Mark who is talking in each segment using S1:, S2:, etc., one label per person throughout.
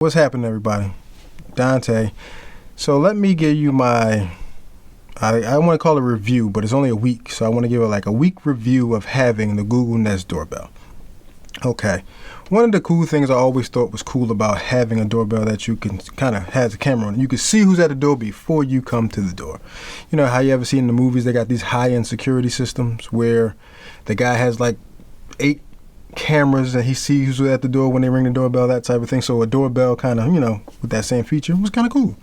S1: What's happening, everybody? Dante. So let me give you my, I want to call it a review, but it's only a week. So I want to give it like a week review of having the Google Nest Doorbell. Okay. One of the cool things I always thought was cool about having a doorbell that you can kind of has a camera on. You can see who's at the door before you come to the door. You know how you ever see in the movies, they got these high-end security systems where the guy has like 8 cameras and he sees who's at the door when they ring the doorbell, that type of thing. So a doorbell kind of, with that same feature was kind of cool.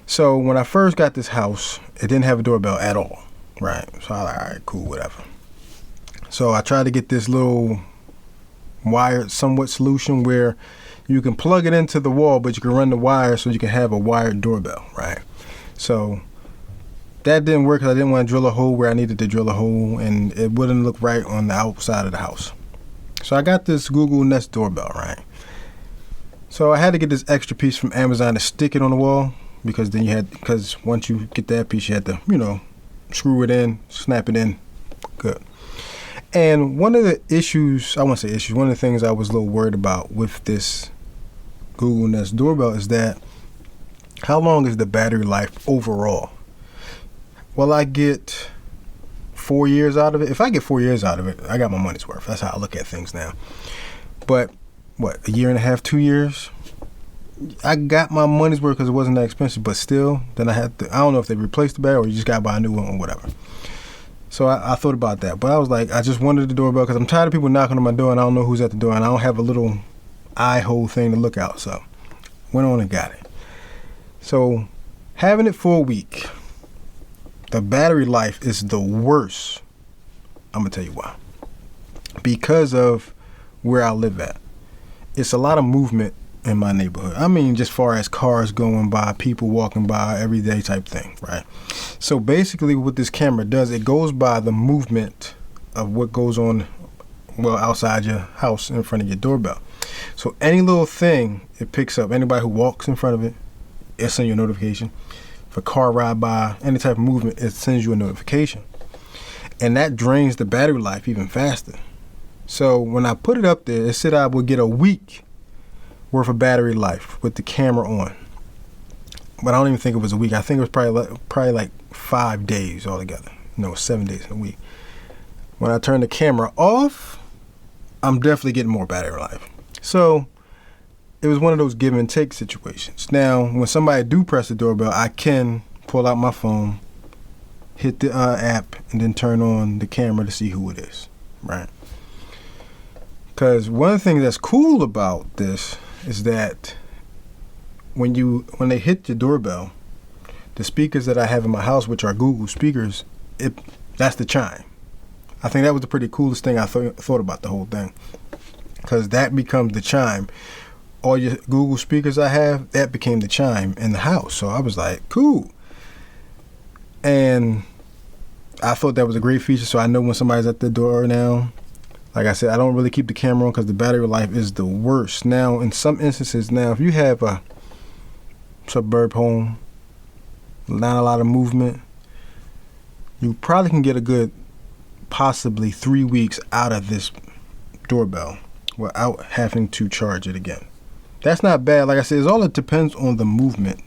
S1: So when I first got this house, it didn't have a doorbell at all, right? So I was like, all right, cool, whatever. So I tried to get this little wired somewhat solution where you can plug it into the wall, but you can run the wire so you can have a wired doorbell, right? So that didn't work because I didn't want to drill a hole where I needed to drill a hole, and it wouldn't look right on the outside of the house. So I got this Google Nest Doorbell, right? So I had to get this extra piece from Amazon to stick it on the wall because once you get that piece, you had to, screw it in, snap it in, good. And one of the issues, one of the things I was a little worried about with this Google Nest Doorbell is that how long is the battery life overall? Will I get 4 years out of it? If I get 4 years out of it, I got my money's worth. That's how I look at things now. But a year and a half, 2 years? I got my money's worth because it wasn't that expensive, but still, then I don't know if they replaced the battery or you just got to buy a new one or whatever. So I thought about that. But I was like, I just wanted the doorbell because I'm tired of people knocking on my door and I don't know who's at the door and I don't have a little eye hole thing to look out. So went on and got it. So having it for a week, the battery life is the worst. I'm going to tell you why. Because of where I live at. It's a lot of movement in my neighborhood. I mean, just far as cars going by, people walking by, everyday type thing, right? So basically what this camera does, it goes by the movement of what goes on, outside your house in front of your doorbell. So any little thing, it picks up. Anybody who walks in front of it, it sends you a notification. If a car ride by, any type of movement, it sends you a notification. And that drains the battery life even faster. So when I put it up there, it said I would get a week worth of battery life with the camera on. But I don't even think it was a week. I think it was probably like 5 days altogether. 7 days in a week. When I turn the camera off, I'm definitely getting more battery life. So it was one of those give and take situations. Now, when somebody do press the doorbell, I can pull out my phone, hit the app, and then turn on the camera to see who it is, right? Because one of the things that's cool about this is that when they hit the doorbell, the speakers that I have in my house, which are Google speakers, that's the chime. I think that was the pretty coolest thing I thought about the whole thing, because that becomes the chime. All your Google speakers I have, that became the chime in the house. So I was like, cool. And I thought that was a great feature, so I know when somebody's at the door now. Like I said, I don't really keep the camera on because the battery life is the worst. Now, in some instances, if you have a suburb home, not a lot of movement, you probably can get a good, possibly 3 weeks out of this doorbell without having to charge it again. That's not bad. Like I said, it depends on the movement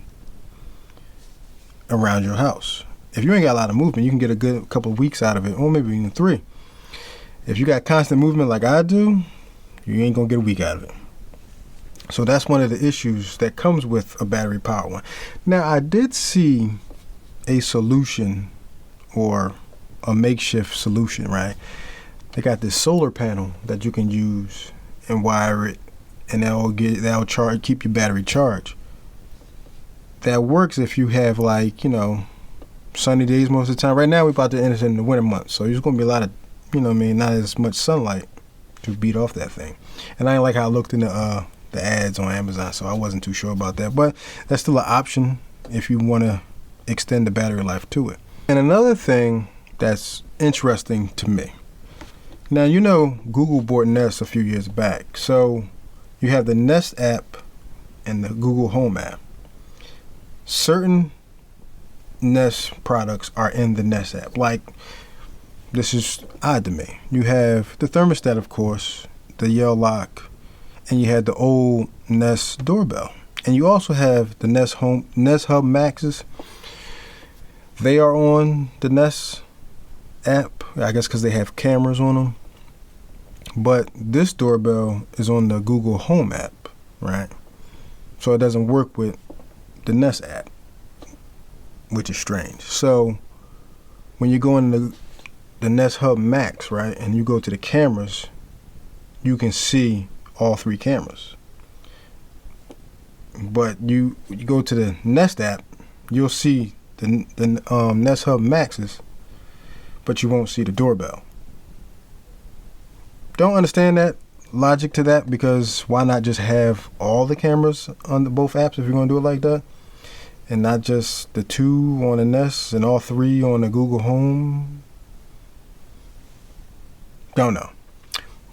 S1: around your house. If you ain't got a lot of movement, you can get a good couple of weeks out of it, or maybe even 3. If you got constant movement like I do, you ain't gonna get a week out of it. So that's one of the issues that comes with a battery powered one. Now, I did see a solution or a makeshift solution, right? They got this solar panel that you can use and wire it, and that'll keep your battery charged. That works if you have sunny days most of the time. Right now we're about to enter in the winter months, so there's gonna be a lot of not as much sunlight to beat off that thing. And I didn't like how I looked in the ads on Amazon, so I wasn't too sure about that. But that's still an option if you want to extend the battery life to it. And another thing that's interesting to me. Now, Google bought Nest a few years back. So you have the Nest app and the Google Home app. Certain Nest products are in the Nest app. Like, this is odd to me. You have the thermostat, of course, the Yell lock, and you had the old Nest Doorbell. And you also have the Nest Hub Maxes. They are on the Nest app, I guess because they have cameras on them. But this doorbell is on the Google Home app, right? So it doesn't work with the Nest app, which is strange. So when you go in the Nest Hub Max, right, and you go to the cameras, you can see all 3 cameras. But you go to the Nest app, you'll see the Nest Hub Maxes, but you won't see the doorbell. Don't understand that logic to that, because why not just have all the cameras on both apps if you're going to do it like that, and not just the 2 on the Nest and all 3 on the Google Home? Don't know.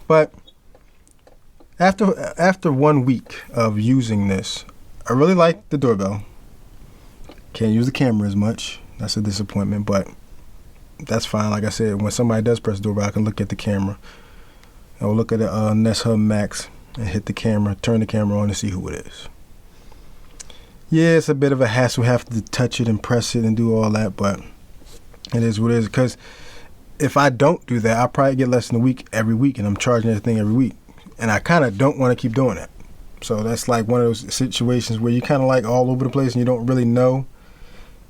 S1: But after 1 week of using this, I really like the doorbell. Can't use the camera as much. That's a disappointment, but that's fine. Like I said, when somebody does press the doorbell, I can look at the camera. I'll look at the Nest Hub Max and hit the camera, turn the camera on to see who it is. Yeah, it's a bit of a hassle, have to touch it and press it and do all that, but it is what it is. Because if I don't do that, I'll probably get less than a week every week, and I'm charging everything every week. And I kind of don't want to keep doing that. So that's like one of those situations where you kind of like all over the place and you don't really know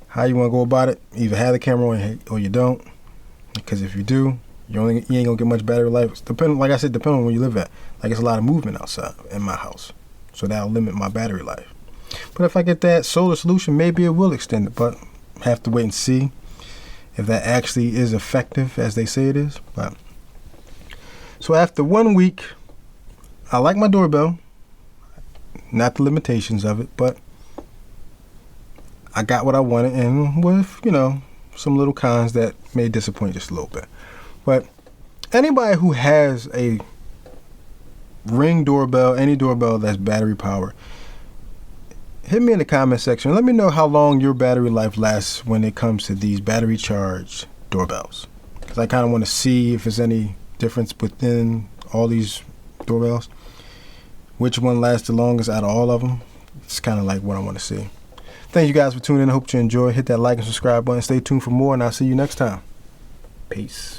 S1: how you want to go about it. Either have the camera on or you don't. Because if you do, you ain't gonna get much battery life. Depending on where you live at. Like, it's a lot of movement outside in my house, so that'll limit my battery life. But if I get that solar solution, maybe it will extend it. But have to wait and see if that actually is effective as they say it is. But so after 1 week, I like my doorbell. Not the limitations of it, but I got what I wanted, and with some little cons that may disappoint just a little bit. But anybody who has a Ring doorbell, any doorbell that's battery powered, hit me in the comment section. Let me know how long your battery life lasts when it comes to these battery charged doorbells. Because I kind of want to see if there's any difference within all these doorbells. Which one lasts the longest out of all of them? It's kind of like what I want to see. Thank you guys for tuning in. I hope you enjoy. Hit that like and subscribe button. Stay tuned for more, and I'll see you next time. Peace.